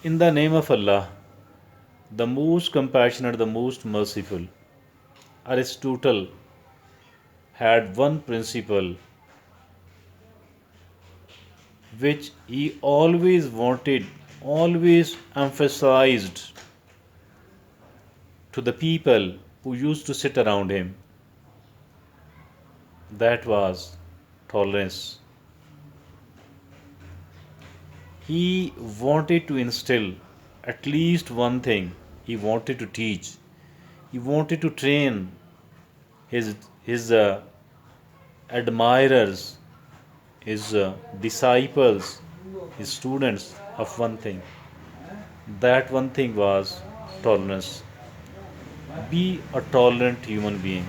In the name of Allah, the most compassionate, the most merciful, Aristotle had one principle which he always wanted, always emphasized to the people who used to sit around him. That was tolerance. He wanted to instill at least one thing. He wanted to teach. He wanted to train his admirers, his disciples, his students of one thing. That one thing was tolerance. Be a tolerant human being.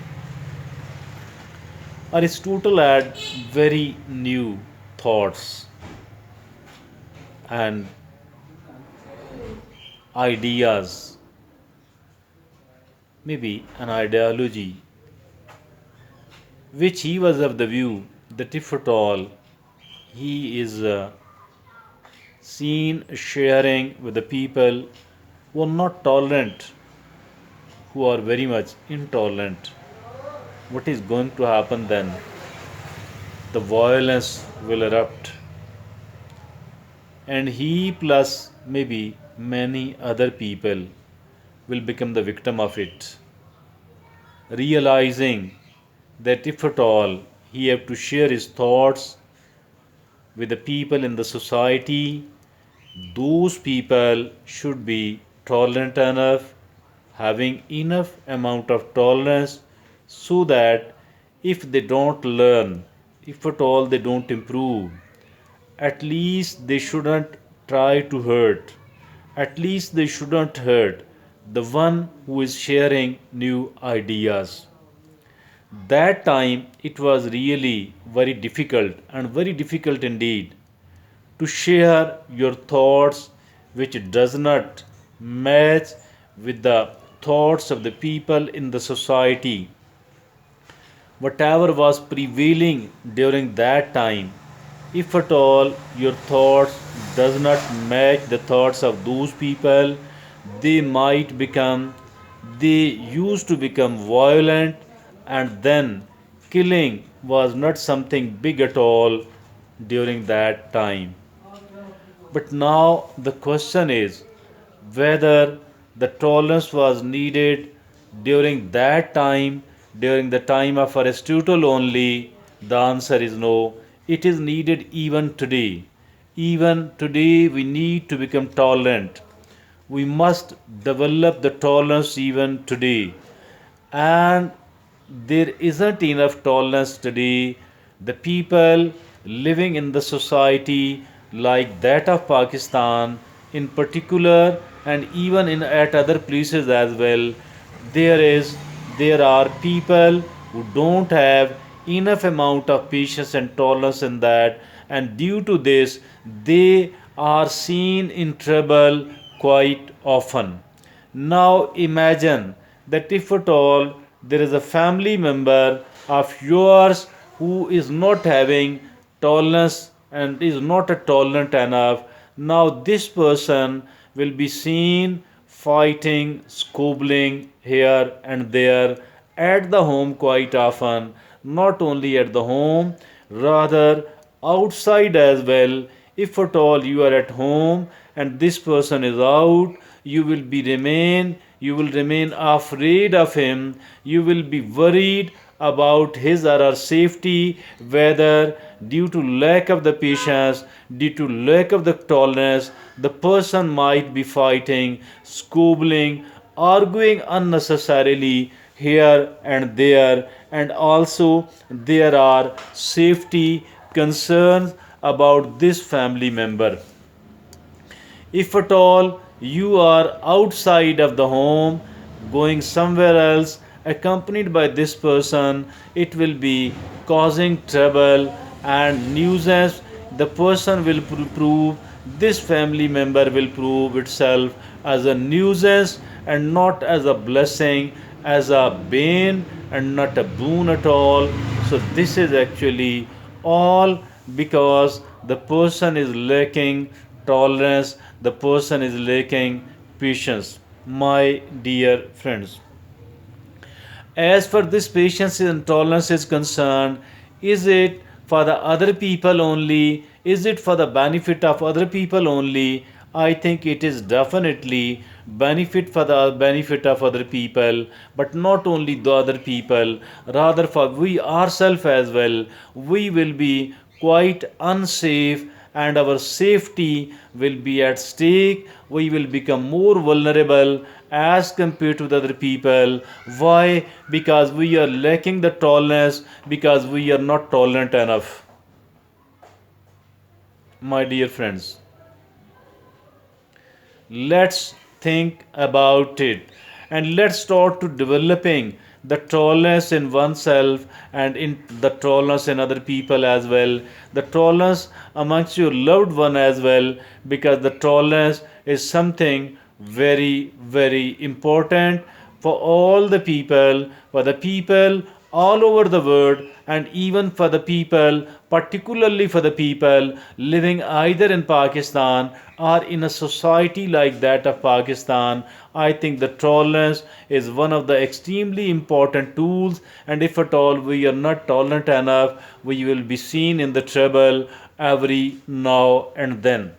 Aristotle had very new thoughts and ideas, maybe an ideology, which he was of the view that if at all he is seen sharing with the people who are not tolerant, who are very much intolerant, what is going to happen then? The violence will erupt, and he plus maybe many other people will become the victim of it, realizing that if at all he have to share his thoughts with the people in the society, those people should be tolerant enough, having enough amount of tolerance so that if they don't learn, if at all they don't improve, at least they shouldn't try to hurt, at least they shouldn't hurt the one who is sharing new ideas. That time it was really very difficult and very difficult indeed to share your thoughts which does not match with the thoughts of the people in the society. Whatever was prevailing during that time, if at all your thoughts does not match the thoughts of those people, they might become, they used to become violent, and then killing was not something big at all during that time. But now the question is whether the tolerance was needed during that time, during the time of Aristotle only. The answer is no. It is needed even today. Even today, we need to become tolerant. We must develop the tolerance even today. And there isn't enough tolerance today. The people living in the society like that of Pakistan in particular, and even in at other places as well, there is there are people who don't have enough amount of patience and tolerance in that, and due to this they are seen in trouble quite often. Now imagine that if at all there is a family member of yours who is not having tolerance and is not a tolerant enough, now this person will be seen fighting, squabbling here and there at the home quite often, not only at the home, rather outside as well. If at all you are at home and this person is out, you will remain afraid of him, you will be worried about his or her safety, whether due to lack of the patience, due to lack of the tolerance, the person might be fighting, squabbling, arguing unnecessarily here and there, and also there are safety concerns about this family member. If at all you are outside of the home, going somewhere else, accompanied by this person, it will be causing trouble and nuisance. The person will prove, this family member will prove itself as a nuisance and not as a blessing, as a bane and not a boon at all. So, this is actually all because the person is lacking tolerance, the person is lacking patience. My dear friends, as for this patience and tolerance is concerned, is it for the other people only? Is it for the benefit of other people only? I think it is definitely benefit for the benefit of other people, but not only the other people, rather for we ourselves as well. We will be quite unsafe and our safety will be at stake. We will become more vulnerable as compared to the other people. Why? Because we are lacking the tolerance, because we are not tolerant enough. My dear friends, let's think about it and let's start to developing the tolerance in oneself and in the tolerance in other people as well, the tolerance amongst your loved one as well, because the tolerance is something very important for all the people, for the people all over the world, and even for the people, particularly for the people living either in Pakistan or in a society like that of Pakistan. I think the tolerance is one of the extremely important tools, and if at all we are not tolerant enough, we will be seen in the trouble every now and then.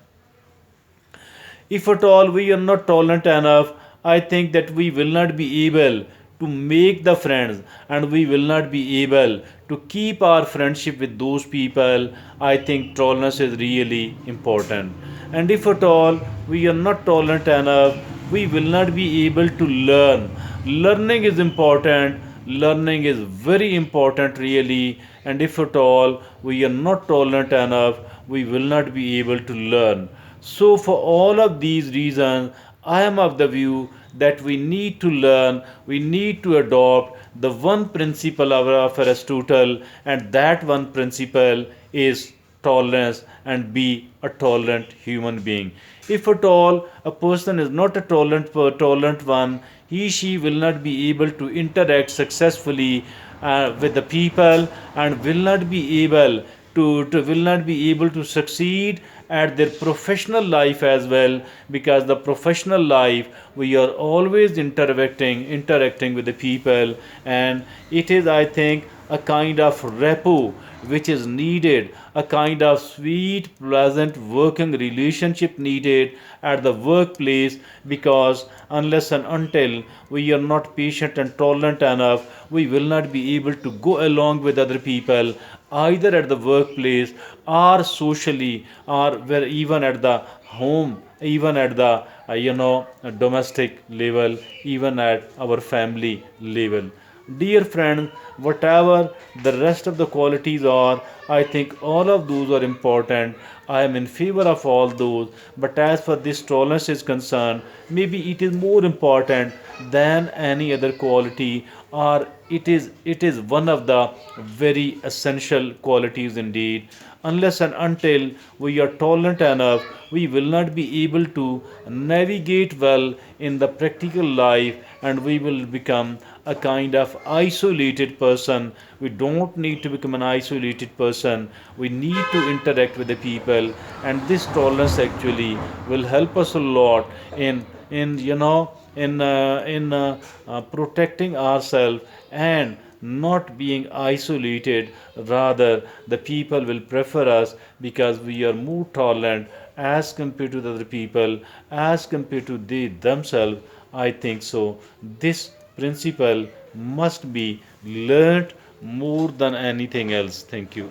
If at all we are not tolerant enough, I think that we will not be able to make the friends and we will not be able to keep our friendship with those people. I think tolerance is really important. And if at all we are not tolerant enough, we will not be able to learn. Learning is important. Learning is very important, really. And if at all we are not tolerant enough, we will not be able to learn. So, for all of these reasons, I am of the view that we need to learn, we need to adopt the one principle of Aristotle, and that one principle is tolerance and be a tolerant human being. If at all a person is not a tolerant one, she will not be able to interact successfully with the people and will not be able to will not be able to succeed at their professional life as well, because the professional life we are always interacting with the people, and it is, I think, a kind of rapport which is needed, a kind of sweet pleasant working relationship needed at the workplace, because unless and until we are not patient and tolerant enough, we will not be able to go along with other people either at the workplace or socially, or where even at the home, even at the domestic level, even at our family level. Dear friend, whatever the rest of the qualities are, I think all of those are important. I am in favor of all those. But as for this tolerance is concerned, maybe it is more important than any other quality, or it is one of the very essential qualities indeed. Unless and until we are tolerant enough, we will not be able to navigate well in the practical life, and we will become a kind of isolated person. We don't need to become an isolated person. We need to interact with the people, and this tolerance actually will help us a lot in protecting ourselves and not being isolated. Rather, the people will prefer us because we are more tolerant as compared to the other people, as compared to themselves. I think so. This principle must be learnt more than anything else. Thank you.